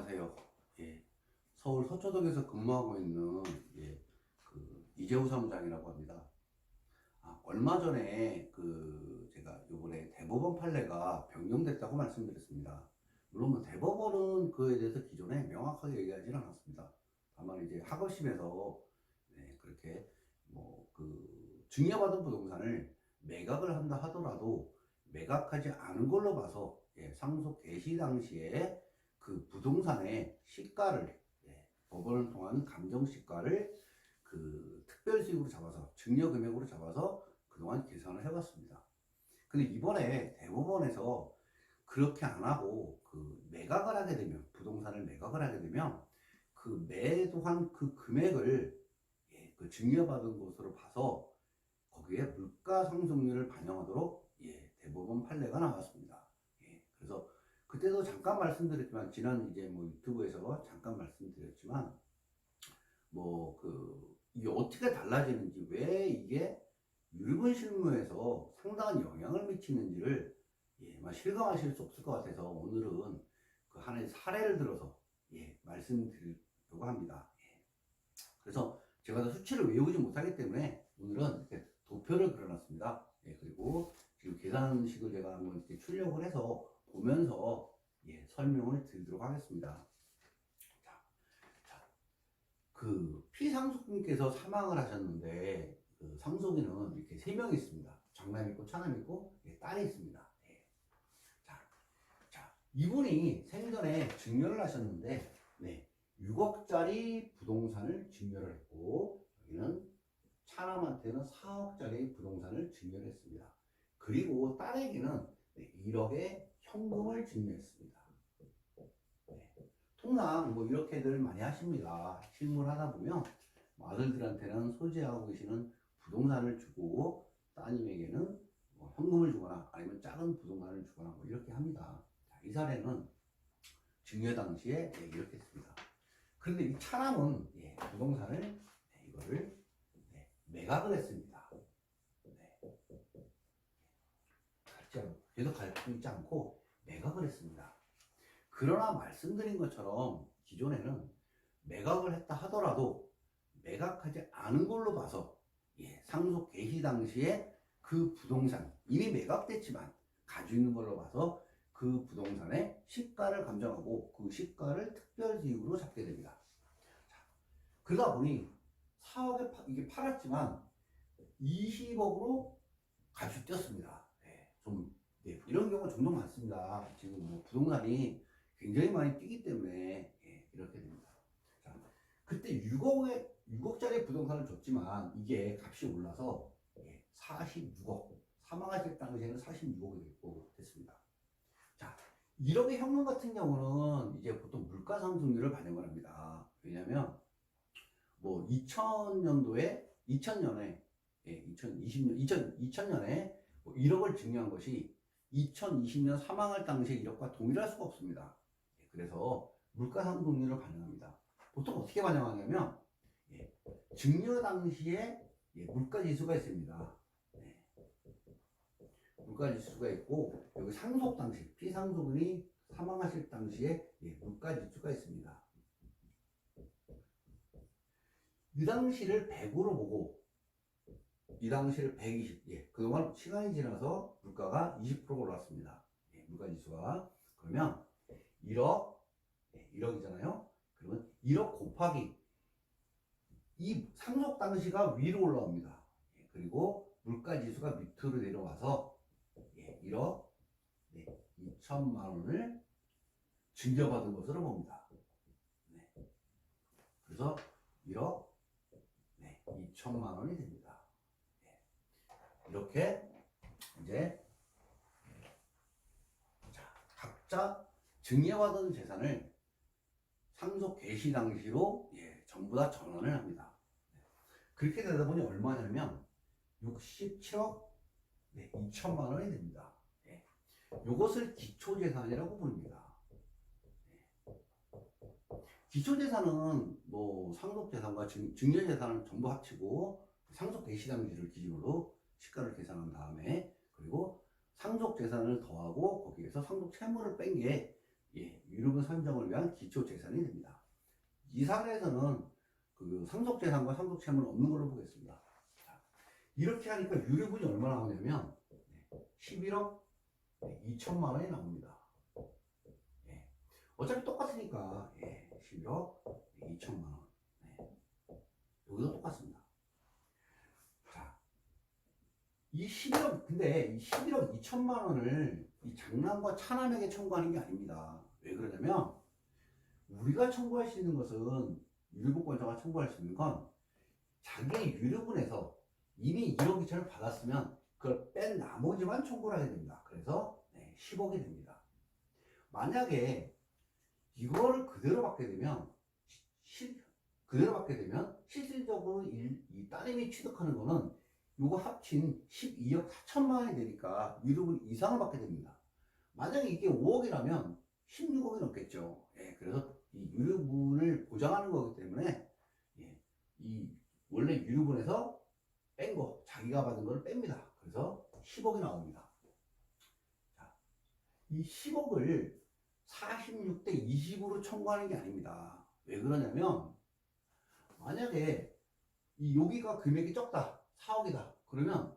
안녕하세요. 예, 서울 서초동에서 근무하고 있는 이재우 사무장이라고 합니다. 얼마 전에 제가 요번에 대법원 판례가 변경됐다고 말씀드렸습니다. 물론 뭐 대법원은 그에 대해서 기존에 명확하게 얘기하지는 않았습니다. 다만 이제 학업심에서 그렇게 증여받은 부동산을 매각을 한다 하더라도 매각하지 않은 걸로 봐서 상속 개시 당시에 그 부동산의 시가를 법원을 통한 감정 시가를 특별 수익으로 잡아서 증여 금액으로 잡아서 그동안 계산을 해봤습니다. 근데 이번에 대법원에서 그렇게 안 하고 매각을 하게 되면 부동산을 매각을 하게 되면 그 매도한 그 금액을 그 증여받은 것으로 봐서 거기에 물가 상승률을 반영하도록 대법원 판례가 나왔습니다. 그래서 그때도 잠깐 말씀드렸지만 지난 유튜브에서 잠깐 말씀드렸지만 이게 어떻게 달라지는지 왜 이게 율분 실무에서 상당한 영향을 미치는지를 실감하실 수 없을 것 같아서 오늘은 그 하나의 사례를 들어서 말씀드리려고 합니다. 그래서 제가 다 수치를 외우지 못하기 때문에 오늘은 이렇게 도표를 그려놨습니다. 그리고 지금 계산식을 제가 한번 이렇게 출력을 해서 보면서 설명을 드리도록 하겠습니다. 피상속인께서 사망을 하셨는데 그 상속인은 이렇게 3명이 있습니다. 장남이 있고 차남이 있고 딸이 있습니다. 이분이 생전에 증여를 하셨는데 6억짜리 부동산을 증여를 했고 여기는 차남한테는 4억짜리 부동산을 증여를 했습니다. 그리고 딸에게는 1억의 현금을 증여했습니다. 통상 이렇게들 많이 하십니다. 실무를 하다 보면 아들들한테는 소지하고 계시는 부동산을 주고 따님에게는 현금을 주거나 아니면 작은 부동산을 주거나 이렇게 합니다. 이 사례는 증여 당시에 이렇게 했습니다. 그런데 이 차남은 부동산을 이거를 매각을 했습니다. 계속 갖고 있지 않고 매각을 했습니다. 그러나 말씀드린 것처럼 기존에는 매각을 했다 하더라도 매각하지 않은 걸로 봐서 상속 개시 당시에 그 부동산 이미 매각됐지만 가지고 있는 걸로 봐서 그 부동산의 시가를 감정하고 그 시가를 특별수익으로 잡게 됩니다. 그러다 보니 4억에 이게 팔았지만 20억으로 값이 뛰었습니다. 이런 경우가 종종 많습니다. 지금 부동산이 굉장히 많이 뛰기 때문에 이렇게 됩니다. 그때 6억짜리 부동산을 줬지만 이게 값이 올라서 46억, 사망하실 당시에는 46억이 됐습니다. 1억의 현금 같은 경우는 이제 보통 물가 상승률을 반영을 합니다. 왜냐하면 2000년에 1억을 증여한 것이 2020년 사망할 당시에 1억과 동일할 수가 없습니다. 그래서 물가 상승률을 반영합니다. 보통 어떻게 반영하냐면 증여 당시에 물가 지수가 있습니다. 물가 지수가 있고 여기 상속 당시 피상속인이 사망하실 당시에 물가 지수가 있습니다. 이 당시를 100으로 보고 이 당시를 120, 그동안 시간이 지나서 물가가 20% 올랐습니다. 물가 지수가. 그러면 1억, 1억이잖아요. 그러면 1억 곱하기 이 상속 당시가 위로 올라옵니다. 그리고 물가 지수가 밑으로 내려와서 1억 2천만 원을 증여받은 것으로 봅니다. 그래서 1억 2천만 원이 됩니다. 이렇게 이제 각자 증여받은 재산을 상속 개시 당시로 전부 다 전환을 합니다. 그렇게 되다 보니 얼마냐면 67억 2천만 원이 됩니다. 이것을 기초재산이라고 부릅니다. 기초재산은 상속재산과 증여재산을 전부 합치고 상속 개시 당시를 기준으로 시가를 계산한 다음에 그리고 상속 재산을 더하고 거기에서 상속 채무를 뺀 게 유류분 산정을 위한 기초 재산이 됩니다. 이 사례에서는 그 상속재산과 상속채무는 없는 걸로 보겠습니다. 자, 이렇게 하니까 유류분이 얼마 나오냐면 11억 2천만 원이 나옵니다. 어차피 똑같으니까 11억 2천만 원. 여기도 똑같습니다. 자, 이 11억, 근데 이 11억 2천만 원을 이 장남과 차남에게 청구하는 게 아닙니다. 왜 그러냐면 우리가 청구할 수 있는 것은 유류분권자가 청구할 수 있는 건 자기의 유류분에서 이미 1억 2천을 받았으면 그걸 뺀 나머지만 청구를 하게 됩니다. 그래서 10억이 됩니다. 만약에 이거를 그대로 받게 되면 실질적으로 이 따님이 취득하는 거는 요거 합친 12억 4천만 원이 되니까 유류분 이상을 받게 됩니다. 만약에 이게 5억이라면 16억이 넘겠죠. 그래서 이 유류분을 보장하는 거기 때문에 이 원래 유류분에서 뺀 거, 자기가 받은 거를 뺍니다. 그래서 10억이 나옵니다. 자, 이 10억을 46대 20으로 청구하는 게 아닙니다. 왜 그러냐면 만약에 이 여기가 금액이 적다, 4억이다. 그러면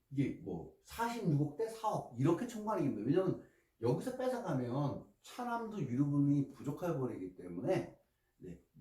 이게 뭐 46억 대 4억 이렇게 청구하는 게 있습니다. 왜냐면 여기서 뺏어가면 차남도 유류분이 부족해 버리기 때문에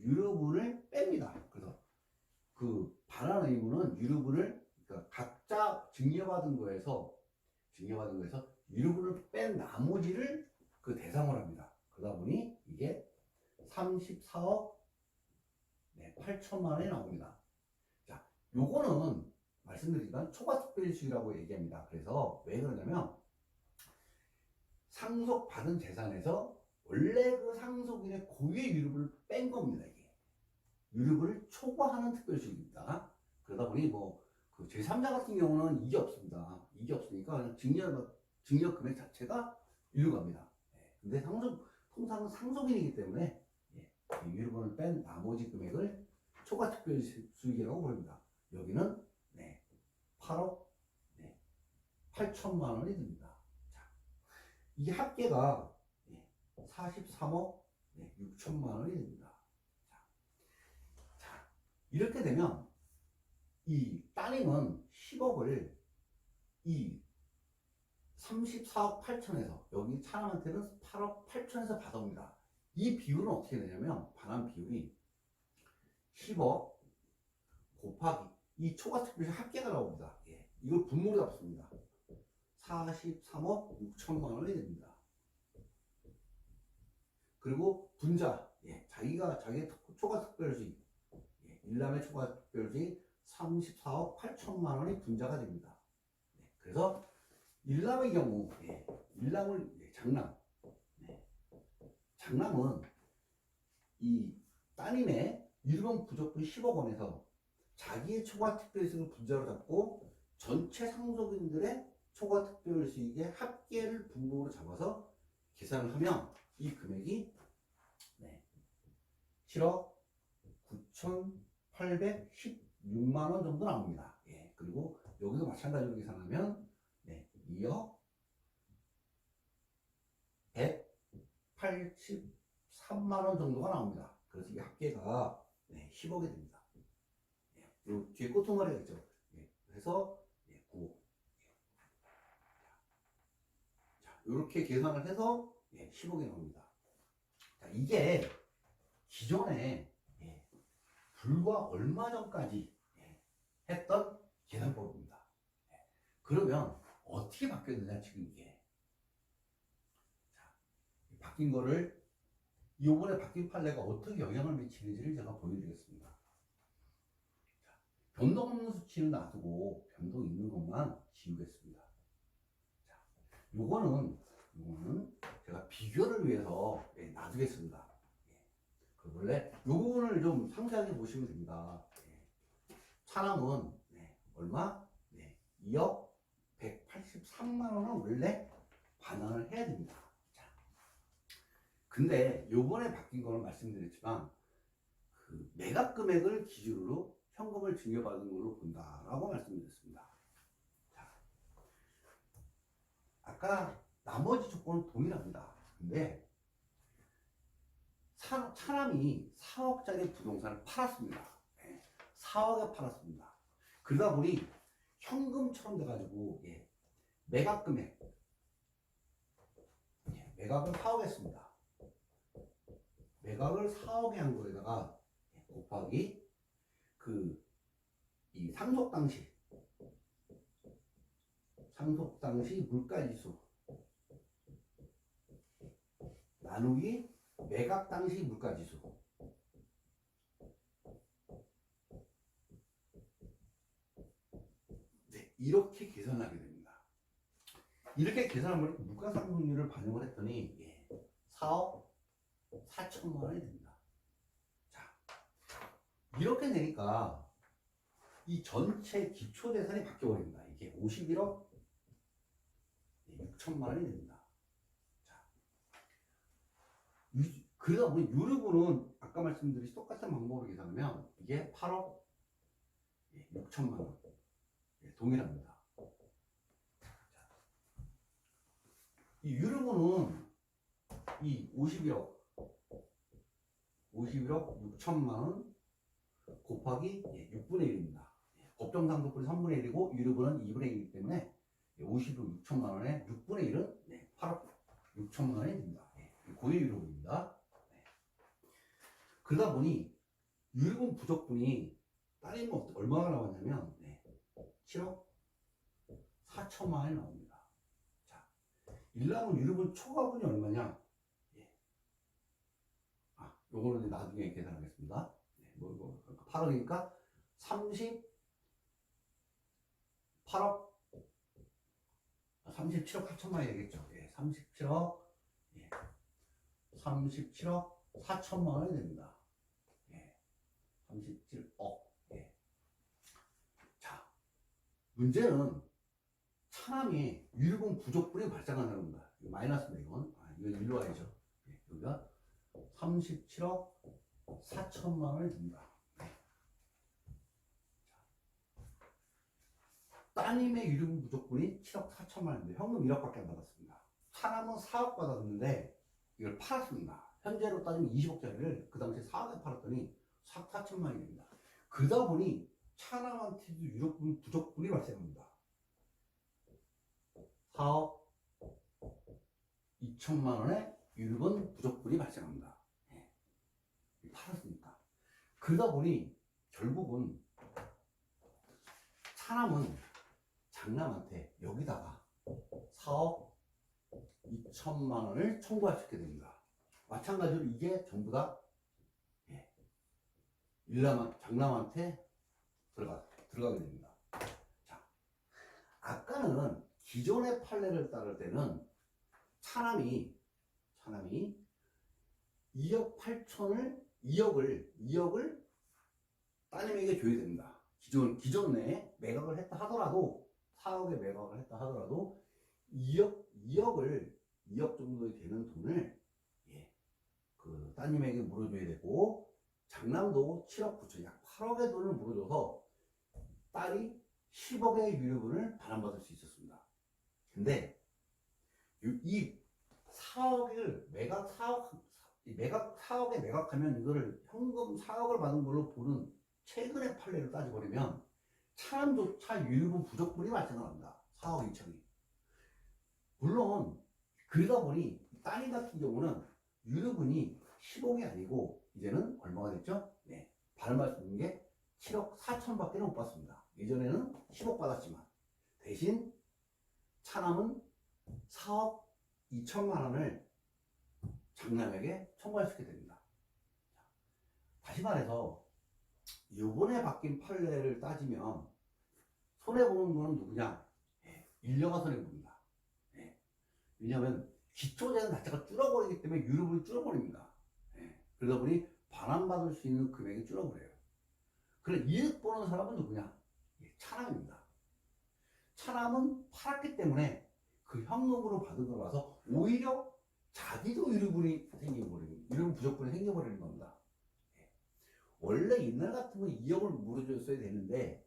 유류분을 뺍니다. 그래서 그 반환 의무는 유류분을 그러니까 각자 증여받은 거에서 유류분을 뺀 나머지를 그 대상으로 합니다. 그러다 보니 이게 34억 8천만 원이 나옵니다. 자, 요거는 말씀드리지만 초과특별수익이라고 얘기합니다. 그래서 왜 그러냐면 상속받은 재산에서 원래 그 상속인의 고유의 유류분을 뺀 겁니다. 이게 유류분을 초과하는 특별수익입니다. 그러다 보니 뭐 그 제3자 같은 경우는 이게 없습니다. 이게 없으니까 그냥 증여 금액 자체가 일로 갑니다. 근데 통상 상속인이기 때문에 유류분을 뺀 나머지 금액을 초과특별수익이라고 부릅니다. 여기는 8억 8천만 원이 듭니다. 자, 이 합계가 43억 6천만 원이 됩니다. 자, 이렇게 되면 이 따님은 10억을 이 34억 8천에서 여기 차남한테는 8억 8천에서 받아옵니다. 이 비율은 어떻게 되냐면 반환 비율이 10억 곱하기 이 초과특별시 합계가 나옵니다. 이걸 분모로 잡습니다. 43억 6천만 원이 됩니다. 그리고 분자, 자기의 초과특별수익, 일남의 초과특별수익 34억 8천만 원이 분자가 됩니다. 그래서 일남의 경우, 일남을 장남은 이 따님의 유류분 부족분 10억 원에서 자기의 초과특별수익을 분자로 잡고 전체 상속인들의 초과특별수익의 합계를 분모로 잡아서 계산을 하면 이 금액이 7억 9,816만 원 정도 나옵니다. 그리고 여기도 마찬가지로 계산하면 2억 183만 원 정도가 나옵니다. 그래서 이 합계가 10억이 됩니다. 요 뒤에 꼬투머리가 있죠. 그래서 9억. 자, 이렇게 계산을 해서 10억이 나옵니다. 자, 이게 기존에 불과 얼마 전까지 했던 계산법입니다. 그러면 어떻게 바뀌었느냐 지금 이게. 자, 바뀐 거를 이번에 바뀐 판례가 어떻게 영향을 미치는지를 제가 보여드리겠습니다. 자, 변동 없는 수치는 놔두고 변동 있는 것만 지우겠습니다. 자, 요거는 제가 비교를 위해서 놔두겠습니다. 원래 이 부분을 좀 상세하게 보시면 됩니다. 차남은 얼마? 2억 183만 원은 원래 반환을 해야 됩니다. 자, 근데 요번에 바뀐 거는 말씀드렸지만 그 매각 금액을 기준으로 현금을 증여받은 걸로 본다라고 말씀드렸습니다. 자, 아까 나머지 조건은 동일합니다. 근데 차남이 4억짜리 부동산을 팔았습니다. 4억에 팔았습니다. 그러다 보니 현금처럼 돼가지고 매각 금액 매각을 4억 했습니다. 매각을 4억에 한 거에다가 곱하기 이 상속 당시 물가지수 나누기 매각 당시 물가지수. 이렇게 계산하게 됩니다. 이렇게 계산하면 물가상승률을 반영을 했더니 4억 4천만 원이 됩니다. 자, 이렇게 되니까 이 전체 기초재산이 바뀌어버립니다. 이게 51억 6천만 원이 됩니다. 자, 그러다 보니 유류분은 아까 말씀드린 똑같은 방법으로 계산하면 이게 8억 6천만 원 동일합니다. 이 유류분은 이 51억 6천만 원 곱하기 6분의 1입니다. 법정상속분이 3분의 1이고 유류분은 2분의 1이기 때문에 50억 6천만 원에 6분의 1은 8억 6천만 원이 됩니다. 고유 유류분입니다. 그러다 보니 유류분 부족분이 따지면 얼마가 나왔냐면 7억 4천만 원이 나옵니다. 자, 1라운 유류분 초과분이 얼마냐? 요거는 나중에 계산하겠습니다. 8억이니까 38억 37억 4천만 원이 되겠죠. 37억 4천만 원이 됩니다. 37억. 자, 문제는 차남이 유류분 부족분이 발생한다는 겁니다. 이거 마이너스입니다. 이건 이거 일로 와야죠. 여기가 37억 4천만 원이 됩니다. 따님의 유류분 부족분이 7억 4천만 원인데 현금 1억밖에 안 받았습니다. 차남은 4억 받았는데 이걸 팔았습니다. 현재로 따지면 20억짜리를 그 당시에 4억에 팔았더니 4억 4천만 원이 됩니다. 그러다 보니 차남한테도 유류분 부족분이 발생합니다. 4억 2천만 원의 유류분 부족분이 발생합니다. 팔았으니까. 그러다 보니 결국은 차남은 장남한테 여기다가 4억 2천만 원을 청구하게 됩니다. 마찬가지로 이게 전부 다 장남한테 들어가게 됩니다. 자, 아까는 기존의 판례를 따를 때는 차남이 2억 8천을 2억을 따님에게 줘야 됩니다. 기존에 매각을 했다 하더라도 4억에 매각을 했다 하더라도 2억 정도 되는 돈을 그 따님에게 물어줘야 되고 장남도 7억 9천 약 8억의 돈을 물어줘서 딸이 10억의 유류분을 반환받을 수 있었습니다. 근데 이 4억을 매각 4억에 매각하면 이거를 현금 4억을 받은 걸로 보는 최근의 판례를 따져버리면 차남조차 유류분 부족분이 발생합니다. 4억 2천이. 물론 그러다 보니 따님 같은 경우는 유류분이 10억이 아니고 이제는 얼마가 됐죠? 반환받을 수 있는 게 7억 4천밖에 못 받습니다. 예전에는 10억 받았지만 대신 차남은 4억 2천만 원을 장남에게 청구할 수 있게 됩니다. 다시 말해서 이번에 바뀐 판례를 따지면 손해보는 거는 누구냐? 인려가 손해봅니다. 왜냐하면 기초재산 자체가 줄어버리기 때문에 유류분이 줄어버립니다. 그러다 보니 반환받을 수 있는 금액이 줄어버려요. 그래 이득 보는 사람은 누구냐? 차남입니다. 차남은 팔았기 때문에 그 현금으로 받은 걸 봐서 오히려 자기도 유류분이 생겨버리는, 유류분 부족분이 생겨버리는 겁니다. 원래 옛날 같으면 2억을 물어줬어야 되는데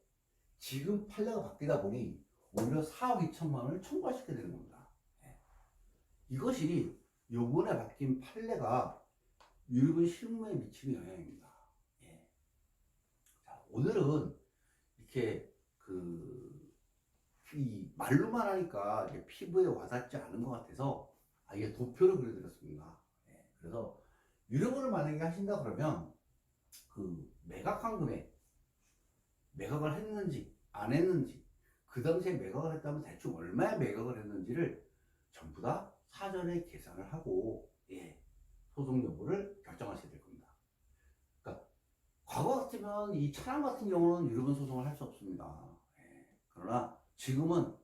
지금 판례가 바뀌다 보니 오히려 4억 2천만 원을 청구하시게 되는 겁니다. 이것이 요번에 바뀐 판례가 유럽은 실무에 미치는 영향입니다. 예. 자, 오늘은 이렇게 이 말로만 하니까 이게 피부에 와닿지 않은 것 같아서 아예 도표를 그려드렸습니다. 예. 그래서 유럽어를 만약에 하신다 그러면 그 매각한 금액, 매각을 했는지 안 했는지, 그 당시에 매각을 했다면 대충 얼마에 매각을 했는지를 전부 다 사전에 계산을 하고, 예, 소송 여부를 결정하셔야 될 겁니다. 그러니까 과거 같으면 이 차량 같은 경우는 유럽은 소송을 할 수 없습니다. 예, 그러나 지금은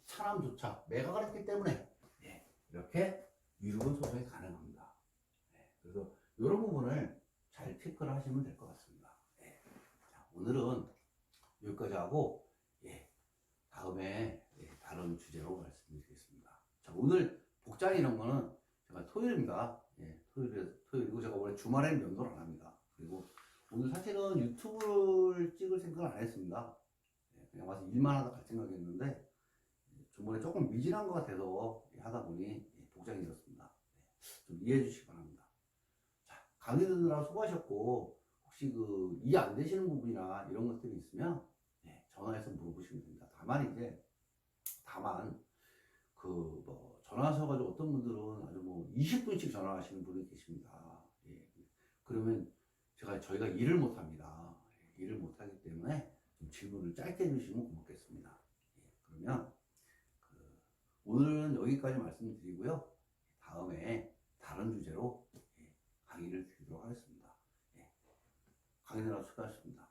차량조차 매각을 했기 때문에, 예, 이렇게 유럽은 소송이 가능합니다. 예, 그래서 이런 부분을 잘 체크를 하시면 될 것 같습니다. 예. 자, 오늘은 여기까지 하고, 예, 다음에, 예, 다른 주제로 말씀드리겠습니다. 자, 오늘 복장 이런 거는 제가 토요일입니다. 예, 토요일이고 제가 원래 주말에는 연도를 안 합니다. 그리고 오늘 사실은 유튜브를 찍을 생각을 안 했습니다. 예, 그냥 와서 일만 하다 갈 생각이었는데 주말에 조금 미진한 것 같아서 하다 보니, 예, 복장이 이렇습니다. 예, 좀 이해해 주시기 바랍니다. 자, 강의 듣느라 수고하셨고, 혹시 이해 안 되시는 부분이나 이런 것들이 있으면, 예, 전화해서 물어보시면 됩니다. 다만 전화하셔가지고 어떤 분들은 아주 20분씩 전화하시는 분이 계십니다. 예. 그러면 저희가 일을 못 합니다. 예, 일을 못 하기 때문에 좀 질문을 짧게 해주시면 고맙겠습니다. 예, 그러면 오늘은 여기까지 말씀드리고요. 다음에 다른 주제로, 예, 강의를 드리도록 하겠습니다. 예, 강의느라 수고하셨습니다.